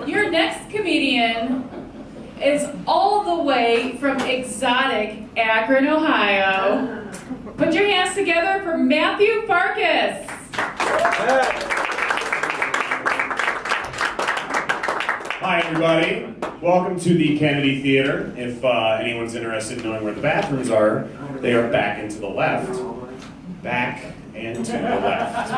Your next comedian is all the way from exotic Akron, Ohio. Put your hands together for Matthew Farkas. Hi, everybody. Welcome to the Kennedy Theater. If anyone's interested in knowing where the bathrooms are, they are back and to the left. Back and to the left.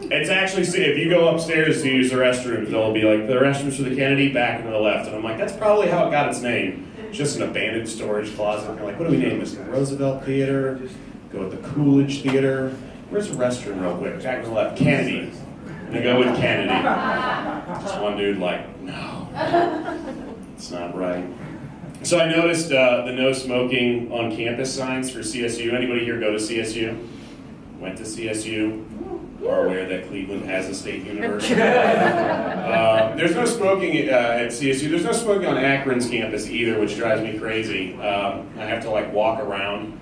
It's actually, if you go upstairs to use the restrooms, they'll be like, the restrooms for the Kennedy, back and to the left. And I'm like, that's probably how it got its name. It's just an abandoned storage closet. And they're like, what do we name this? The Roosevelt Theater? Go with the Coolidge Theater? Where's the restroom real quick? Back to the left. Kennedy. I'm gonna go with Kennedy. Just one dude like, no, it's not right. So I noticed the no smoking on campus signs for CSU. Anybody here go to CSU? Went to CSU? Are aware that Cleveland has a state university? There's no smoking at CSU. There's no smoking on Akron's campus either, which drives me crazy. I have to like walk around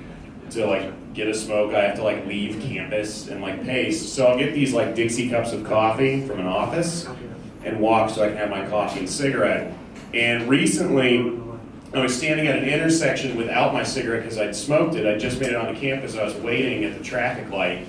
to like get a smoke. I have to like leave campus and like pace. So I'll get these like Dixie cups of coffee from an office and walk so I can have my coffee and cigarette. And recently, I was standing at an intersection without my cigarette because I'd smoked it. I just made it onto campus. I was waiting at the traffic light,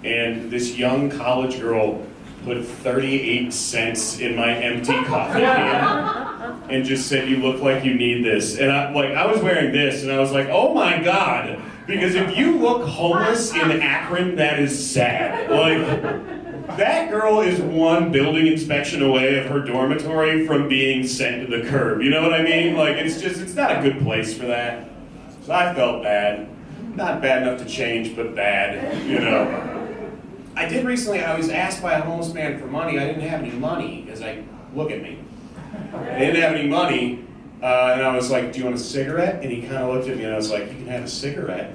and this young college girl put 38 cents in my empty coffee can and just said, "You look like you need this." And I was wearing this, and I was like, "Oh my God." Because if you look homeless in Akron, that is sad. Like, that girl is one building inspection away of her dormitory from being sent to the curb. You know what I mean? Like, it's not a good place for that. So I felt bad. Not bad enough to change, but bad, you know. I did recently, I was asked by a homeless man for money. I didn't have any money, because look at me. I didn't have any money. And I was like, "Do you want a cigarette?" And he kind of looked at me and I was like, "You can have a cigarette."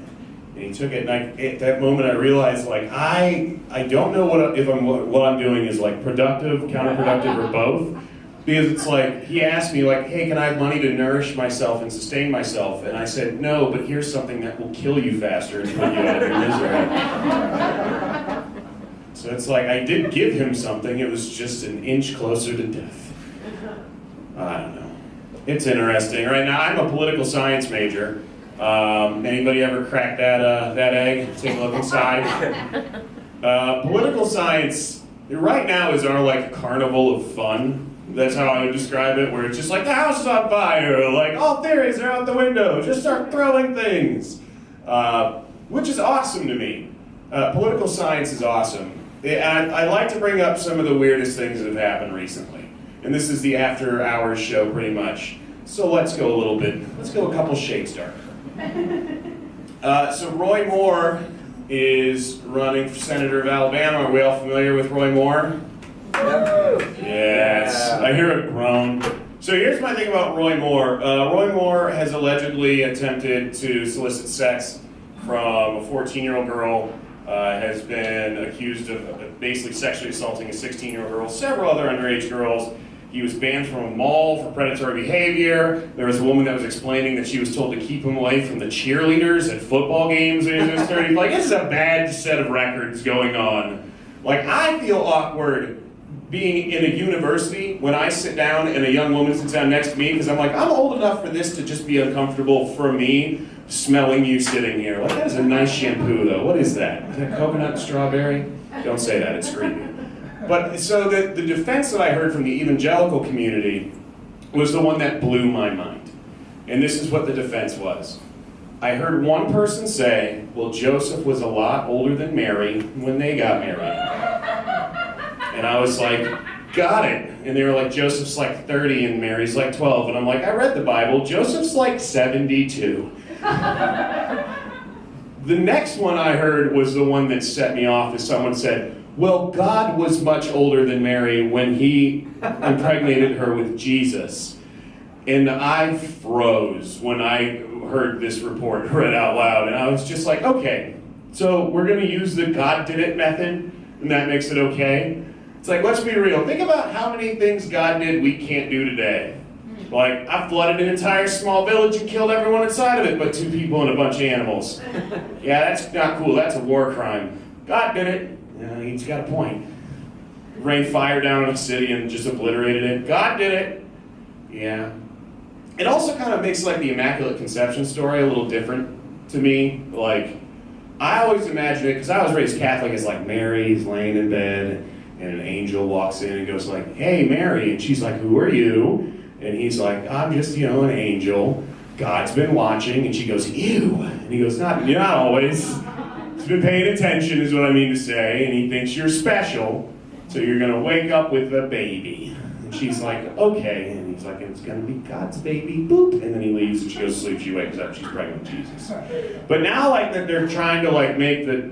And he took it, and at that moment I realized, like, I don't know what I'm doing is like productive, counterproductive, or both. Because it's like, he asked me like, "Hey, can I have money to nourish myself and sustain myself?" And I said, "No, but here's something that will kill you faster and put you out of your misery." So it's like, I did give him something, it was just an inch closer to death. I don't know. It's interesting. Right now, I'm a political science major. Anybody ever crack that egg? Take a look inside. Political science, right now, is our like carnival of fun. That's how I would describe it, where it's just like, the house is on fire, like all theories are out the window, just start throwing things. Which is awesome to me. Political science is awesome. And I like to bring up some of the weirdest things that have happened recently. And this is the after hours show pretty much. So let's go a couple shades darker. So Roy Moore is running for Senator of Alabama. Are we all familiar with Roy Moore? Yes, I hear a groan. So here's my thing about Roy Moore. Roy Moore has allegedly attempted to solicit sex from a 14-year-old girl, has been accused of basically sexually assaulting a 16-year-old girl, several other underage girls. He was banned from a mall for predatory behavior. There was a woman that was explaining that she was told to keep him away from the cheerleaders at football games when he was 30. Like, this is a bad set of records going on. Like, I feel awkward being in a university when I sit down and a young woman sits down next to me, because I'm like, I'm old enough for this to just be uncomfortable for me, smelling you sitting here. Like, that is a nice shampoo, though. What is that? Is that coconut and strawberry? Don't say that, it's creepy. But so the defense that I heard from the evangelical community was the one that blew my mind. And this is what the defense was. I heard one person say, well, Joseph was a lot older than Mary when they got married. And I was like, got it. And they were like, Joseph's like 30 and Mary's like 12. And I'm like, I read the Bible. Joseph's like 72. The next one I heard was the one that set me off, is someone said, well, God was much older than Mary when he impregnated her with Jesus. And I froze when I heard this report read out loud. And I was just like, okay, so we're going to use the God did it method, and that makes it okay? It's like, let's be real. Think about how many things God did we can't do today. Like, I flooded an entire small village and killed everyone inside of it but 2 people and a bunch of animals. Yeah, that's not cool. That's a war crime. God did it. Yeah, he's got a point. rained fire down on a city and just obliterated it. God did it. Yeah. It also kind of makes like the Immaculate Conception story a little different to me. Like, I always imagined it, because I was raised Catholic, as like Mary's laying in bed and an angel walks in and goes like, "Hey, Mary," and she's like, "Who are you?" And he's like, "I'm just, an angel. God's been watching." And she goes, "Ew." And he goes, not always. He's been paying attention is what I mean to say, and he thinks you're special, so you're going to wake up with a baby. And she's like, "Okay." And he's like, "And it's going to be God's baby." Boop. And then he leaves and she goes to sleep. She wakes up. She's pregnant with Jesus. But now like that they're trying to like make the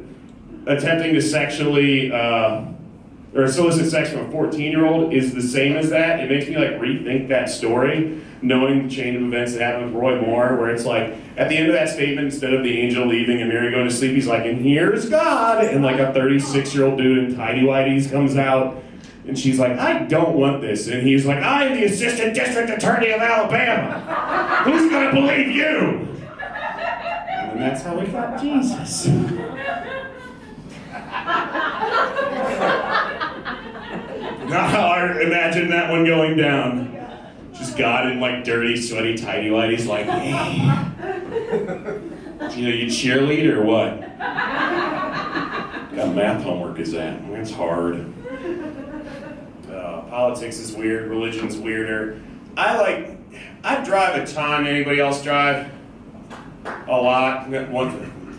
attempting to sexually or solicit sex from a 14-year-old is the same as that. It makes me like rethink that story, knowing the chain of events that happened with Roy Moore, where it's like, at the end of that statement, instead of the angel leaving and Mary going to sleep, he's like, "And here's God," and like a 36-year-old dude in tighty-whities comes out, and she's like, "I don't want this," and he's like, "I'm the Assistant District Attorney of Alabama. Who's gonna believe you?" And that's how we got Jesus. Now, imagine that one going down. Just God in like dirty, sweaty, tighty-whities, like, "Hey, you cheerlead or what? Got math homework, is that? That's hard." Politics is weird, religion's weirder. I drive a ton. Anybody else drive? A lot.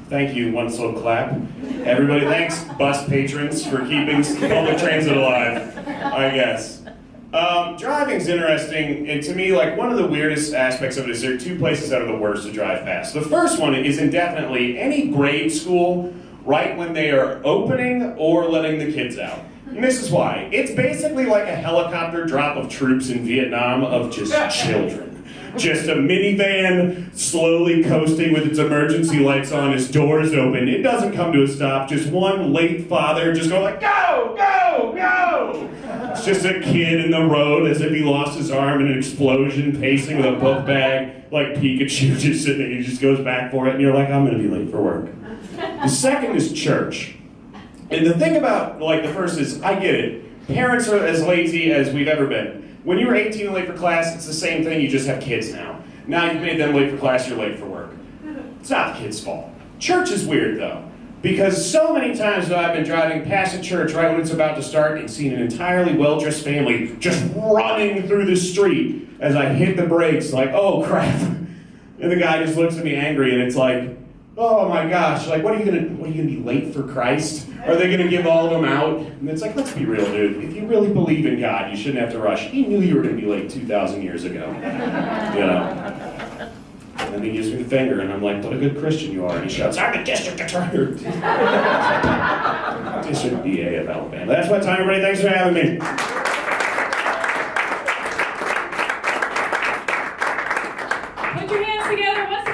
Thank you, one slow clap. Everybody, thanks, bus patrons, for keeping public transit alive, I guess. Driving's interesting, and to me, like, one of the weirdest aspects of it is there are two places that are the worst to drive past. The first one is indefinitely any grade school right when they are opening or letting the kids out. And this is why. It's basically like a helicopter drop of troops in Vietnam of just children. Just a minivan slowly coasting with its emergency lights on, its doors open. It doesn't come to a stop. Just one late father just going like, "Go, go, go!" It's just a kid in the road as if he lost his arm in an explosion, pacing with a book bag, like Pikachu just sitting there. He just goes back for it, and you're like, "I'm going to be late for work." The second is church. And the thing about, like, the first is, I get it. Parents are as lazy as we've ever been. When you were 18 and late for class, it's the same thing, you just have kids now. Now you've made them late for class, you're late for work. It's not the kid's fault. Church is weird, though. Because so many times that I've been driving past a church right when it's about to start and seen an entirely well-dressed family just running through the street as I hit the brakes, like, "Oh, crap." And the guy just looks at me angry, and it's like, "Oh my gosh, like, what are you gonna be late for Christ? Are they gonna give all of them out?" And it's like, let's be real, dude. If you really believe in God, you shouldn't have to rush. He knew you were gonna be late 2,000 years ago. And then he gives me the finger, and I'm like, "What a good Christian you are." And he shouts, "I'm the district attorney." District DA of Alabama. That's my time, everybody. Thanks for having me. Put your hands together once